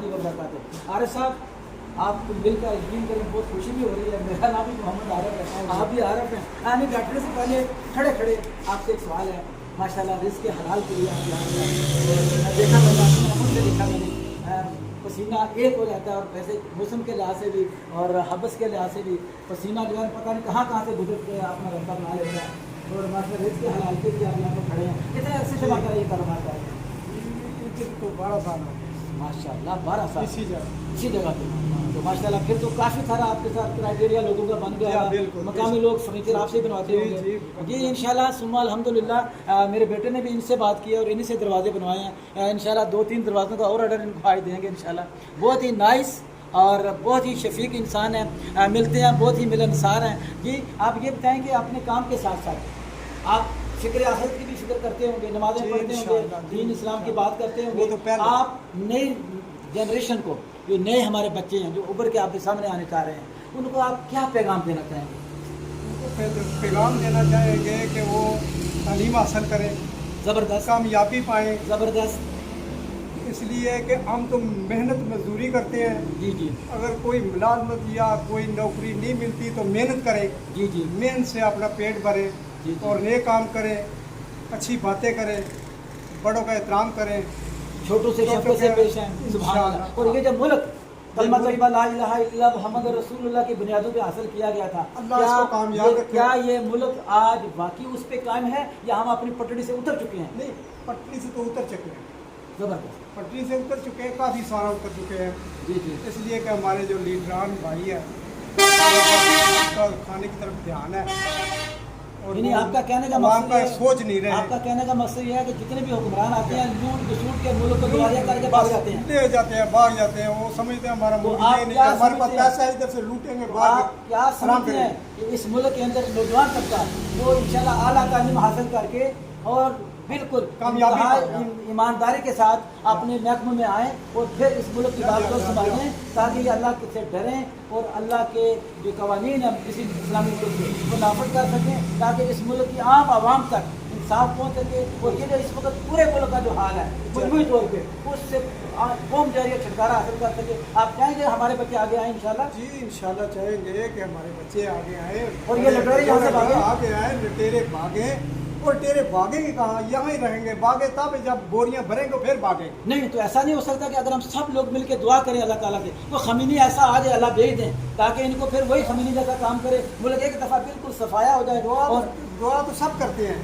ताला वबरकातुहू। आरिफ साहब, आपको मिलकर यकीन करें बहुत खुशी भी हो रही है। मेरा नाम भी मोहम्मद आरिफ है, आप भी आरिफ हैं। आने बैठने से पहले खड़े खड़े आपसे एक सवाल है। माशाल्लाह रिज़्क़ के हलाल के लिए आप यहाँ पर देखा मैंने अपनी आँखों से देखा मैंने, पसीना एक हो जाता है। और वैसे मौसम के लिहाज से भी और हबस के लिहाज से भी पसीना जो है पता नहीं कहाँ से गुजर के अपना रास्ता बना लेता है। और माशाल्लाह रिज़्क़ के हलाल के लिए आप यहाँ पर खड़े हैं। कितने अरसे से बात ये कारोबार कर रहे हैं? तो 12 साल माशाल्लाह 12 साल इसी जगह पे। तो माशाल्लाह फिर तो काफ़ी सारा आपके साथ क्राइटेरिया लोगों का बन गया। मकामी लोग फर्नीचर आपसे ही बनवाते होंगे जी इंशाल्लाह सुम्मा अल्हम्दुलिल्लाह। मेरे बेटे ने भी इनसे बात की और इन्हीं से दरवाजे बनवाए हैं। इंशाल्लाह 2-3 दरवाज़ों का और ऑर्डर इनको आज देंगे इंशाल्लाह। बहुत ही नाइस और बहुत ही शफीक इंसान है, मिलते हैं, बहुत ही मिलनसार हैं जी। आप ये बताएं कि अपने काम के साथ साथ आप फिक्र आखिरत की भी फिक्र करते होंगे, नमाज़ें पढ़ते होंगे, दीन इस्लाम की बात करते होंगे। आप नई जनरेशन को, जो नए हमारे बच्चे हैं जो उभर के आपके सामने आने चाह रहे हैं, उनको आप क्या पैगाम देना चाहेंगे? उनको पैगाम देना चाहेंगे कि वो तालीम हासिल करें, ज़बरदस्त, कामयाबी पाएँ। ज़बरदस्त। इसलिए कि हम तो मेहनत मजदूरी करते हैं जी जी अगर कोई मुलाजमत या कोई नौकरी नहीं मिलती तो मेहनत करें, जी जी मेहनत से अपना पेट भरें जी। और नेक काम करें, अच्छी बातें करें, बड़ों का एहतराम करें, छोटों से शफ़क़त से पेश हैं। सुभान अल्लाह। और ये जब मुल्क कलमा तय्यबा ला इलाहा इल्लल्लाह मुहम्मद रसूलुल्लाह की बुनियादों पे हासिल किया गया था, अल्लाह इसको कामयाब रखे। क्या ये मुल्क आज वाकई उस पे कायम है या हम अपनी पटड़ी से उतर चुके हैं? नहीं, पटरी से तो उतर चुके हैं, ज़बरदस्त। पटरी से उतर चुके हैं, काफ़ी सारा उतर चुके हैं। जी जी इसलिए कि हमारे जो लीडरान भाई है उनका खाने की तरफ ध्यान है और नहीं, आपका कहने का आवाम मकसद का ये है- सोच नहीं रहे, आपका कहने का मकसद ये है कि जितने भी हुक्मरान आते हैं लूट घसूट के मुल्क को दिवालिया करके भाग जाते हैं। ले जाते हैं, भाग जाते हैं। वो समझते हैं हमारा तो मुल्क आप ये नहीं क्या है, हमारे पास समझते हैं? पैसा है, इधर से लूटेंगे, तो भाग आप क्या आराम समझते करेंगे। हैं कि इस मुल्क के अंदर नौजवान तबका वो इंशाल्लाह आला तालीम हासिल करके और बिल्कुल कामयाबी इंतहाई ईमानदारी के साथ अपने महकमे में आएँ और फिर इस मुल्क की बात को संभालें ताकि ये अल्लाह से डरें और अल्लाह के जो कवानीन है किसी इस्लामी मुल्क के वो नाफिज कर सकें ताकि इस मुल्क की आम आवाम तक इंसाफ पहुँच सके। और ये जो इस वक्त पूरे मुल्क का जो हाल है मजमूई तौर पर उससे कौम जारी छुटकारा हासिल कर सके। आप चाहेंगे हमारे बच्चे आगे आए इंशाल्लाह? जी इंशाल्लाह चाहेंगे कि हमारे बच्चे आगे आए और ये लटेरे यहाँ से भागे? आगे आए, लटेरे भागे। और टेरे भागेंगे कहाँ, यहाँ ही रहेंगे, भागे तब जब बोरियां भरेंगे फिर भागेंगे। नहीं, तो ऐसा नहीं हो सकता कि अगर हम सब लोग मिलकर दुआ करें अल्लाह ताला से तो खमीनी ऐसा आ जाए, अल्लाह भेज दें ताकि इनको फिर वही खमीनी जैसा काम करे, मुल्क एक दफ़ा बिल्कुल सफाया हो जाए। और दुआ तो सब करते हैं,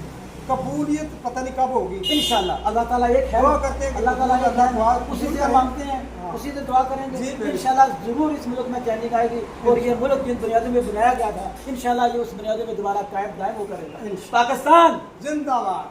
कबूलियत पता नहीं कब होगी। इंशाल्लाह अल्लाह ताला एक है, दुआ करते हैं कि अल्लाह ताला एक अल्लाह दुआ है, उसी से करें। मांगते हैं, उसी से दुआ करेंगे। जी, बिल्कुल। इंशाल्लाह जरूर इस मुल्क में चैनिंग आएगी और ये मुल्क जिन बुनियादों में बनाया गया था इंशाल्लाह ये उस बुनियादों में दोबारा कायम दायम हो करेगा। पाकिस्तान जिंदाबाद।